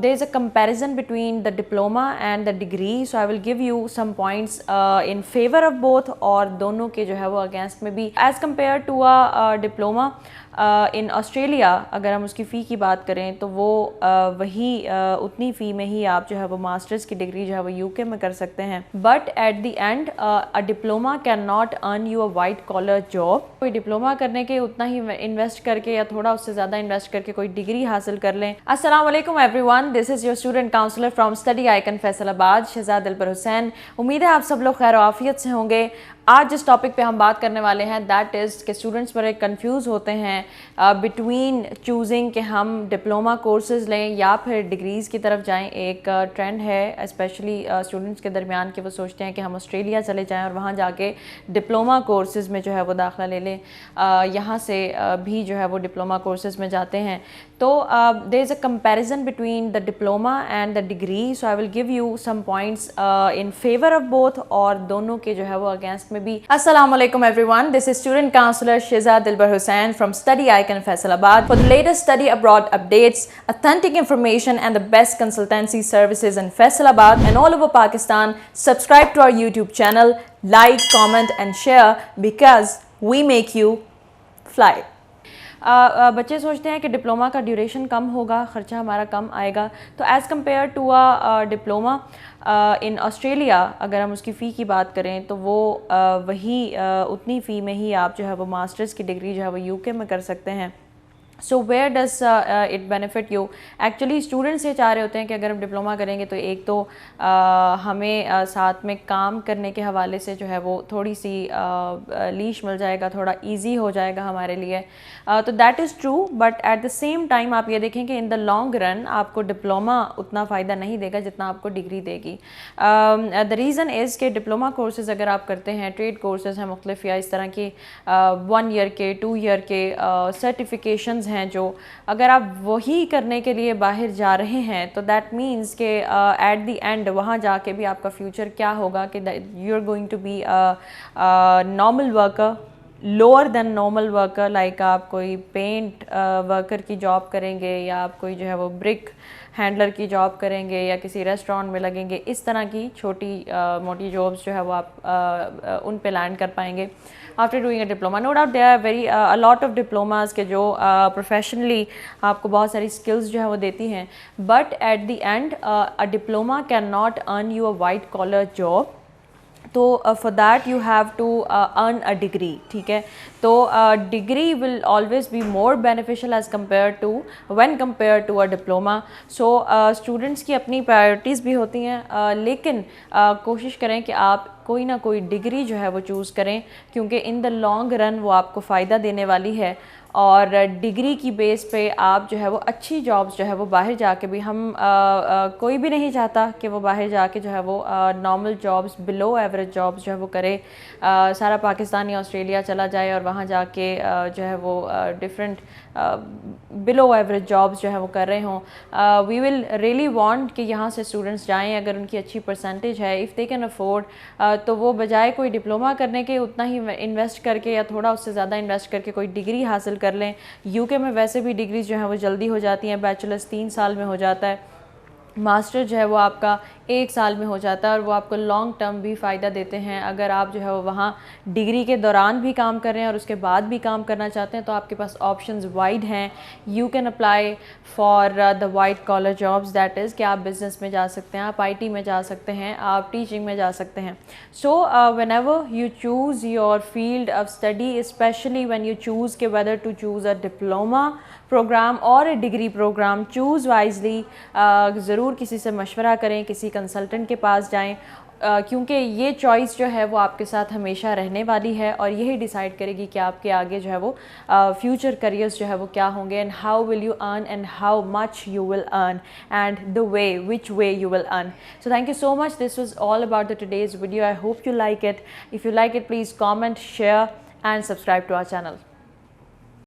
there is a comparison between the diploma and the degree, so I will give you some points in favor of both, और दोनों के जो है वो against में भी. As compared to a diploma in Australia, अगर हम उसकी फ़ी की बात करें तो वो वही उतनी फ़ी में ही आप जो है वो मास्टर्स की डिग्री जो है वो यूके में कर सकते हैं. But at the end a diploma can not earn you a white collar job. कोई डिप्लोमा करने के उतना ही इन्वेस्ट करके या थोड़ा उससे ज़्यादा इन्वेस्ट करके कोई डिग्री हासिल कर लें. अस्सलाम वालेकुम everyone, this is your student counsellor from study icon Faisalabad, Shahzad Dilbar Hussain. उम्मीद है आप सब लोग खैर आफियत से होंगे. आज जिस टॉपिक पे हम बात करने वाले हैं दैट इज़ कि स्टूडेंट्स बड़े कंफ्यूज होते हैं बिटवीन चूजिंग कि हम डिप्लोमा कोर्सेज़ लें या फिर डिग्रीज़ की तरफ जाएं. एक ट्रेंड है स्पेशली स्टूडेंट्स के दरमियान कि वो सोचते हैं कि हम ऑस्ट्रेलिया चले जाएं और वहाँ जाके डिप्लोमा कोर्सेज़ में जो है वो दाखिला ले लें. यहाँ से भी जो है वो डिप्लोमा कोर्सेज़ में जाते हैं. तो there is a comparison between the diploma and the degree, so I will give you some points in favour of both, और दोनों के जो है वो अगेंस्ट में भी. अस्सलाम वालेकुम everyone, this is student counsellor Shahzad Dilbar Hussain from study icon Faisalabad. For the latest study abroad updates, authentic information and the best consultancy services in Faisalabad and all over Pakistan, subscribe to our YouTube channel, like, comment and share because we make you fly. बच्चे सोचते हैं कि diploma का duration कम होगा, ख़र्चा हमारा कम आएगा. तो as compare to a diploma in Australia, अगर हम उसकी फ़ी की बात करें तो वो वही उतनी फ़ी में ही आप जो है वो मास्टर्स की डिग्री जो है वो यूके में कर सकते हैं. So where does it benefit you. Actually students ये चाह रहे होते हैं कि अगर हम डिप्लोमा करेंगे तो एक तो हमें साथ में काम करने के हवाले से जो है वो थोड़ी सी लीश मिल जाएगा, थोड़ा इजी हो जाएगा हमारे लिए. तो that is true, but at the same time आप ये देखें कि इन द लॉन्ग रन आपको डिप्लोमा उतना फ़ायदा नहीं देगा जितना आपको डिग्री देगी. द रीज़न इज़ कि डिप्लोमा कोर्सेज़ अगर आप करते हैं, ट्रेड कोर्सेज़ हैं मुख्तलिफ, या इस तरह की 1 ईयर के 2 ईयर के सर्टिफिकेशंस हैं, जो अगर आप वही करने के लिए बाहर जा रहे हैं तो दैट मीन्स कि एट द एंड वहाँ जाके भी आपका फ्यूचर क्या होगा कि you are going to be normal worker, lower than normal worker. Like आप कोई पेंट वर्कर की जॉब करेंगे, या आप कोई जो है वो ब्रिक हैंडलर की जॉब करेंगे, या किसी रेस्टोरेंट में लगेंगे. इस तरह की छोटी मोटी जॉब्स जो है वो आप उन पे लैंड कर पाएंगे after doing a diploma. No doubt there are very a lot of diplomas के जो प्रोफेशनली आपको बहुत सारी स्किल्स जो है वो देती हैं, but at the end a diploma can not earn you a white collar job. तो for that you have to earn a degree. ठीक है, तो degree will always be more beneficial as compare to when compare to a diploma. So students की अपनी priorities भी होती हैं, लेकिन कोशिश करें कि आप कोई ना कोई डिग्री जो है वो चूज़ करें, क्योंकि इन द लॉन्ग रन वो आपको फ़ायदा देने वाली है. और डिग्री की बेस पे आप जो है वो अच्छी जॉब्स जो है वो बाहर जाके भी, हम कोई भी नहीं चाहता कि वो बाहर जाके जो है वो normal jobs, below average jobs जो है वो करे. सारा पाकिस्तान या ऑस्ट्रेलिया चला जाए और वहाँ जाके जो है वो डिफरेंट बिलो एवरेज जॉब्स जो है वो कर रहे हों. वी विल रियली वांट कि यहाँ से स्टूडेंट्स जाएं अगर उनकी अच्छी परसेंटेज है, इफ़ दे कैन अफोर्ड, तो वो बजाय कोई डिप्लोमा करने के उतना ही इन्वेस्ट करके या थोड़ा उससे ज़्यादा इन्वेस्ट करके कोई डिग्री हासिल कर लें. यूके में वैसे भी डिग्रीज़ जो हैं वो जल्दी हो जाती हैं, बैचलर्स 3 साल में हो जाता है, मास्टर जो है वो आपका 1 साल में हो जाता है, और वो आपको लॉन्ग टर्म भी फ़ायदा देते हैं. अगर आप जो है वो वहाँ डिग्री के दौरान भी काम कर रहे हैं और उसके बाद भी काम करना चाहते हैं तो आपके पास ऑप्शंस वाइड हैं. You can apply for the white collar jobs, that is कि आप बिज़नेस में जा सकते हैं, आप आईटी में जा सकते हैं, आप टीचिंग में जा सकते हैं. So whenever you choose your field of study, specially when you choose कि whether to choose a diploma programme or degree programme, choose wisely. ज़रूर किसी से मशवरा करें, किसी कंसल्टेंट के पास जाएं, क्योंकि ये चॉइस जो है वो आपके साथ हमेशा रहने वाली है और यही डिसाइड करेगी कि आपके आगे जो है वो फ्यूचर करियर्स जो है वो क्या होंगे, and how will you earn and how much you will earn and the way which way you will earn. So thank you so much. This was all about the today's video. I hope you like it. If you like it, please comment, share and subscribe to our channel.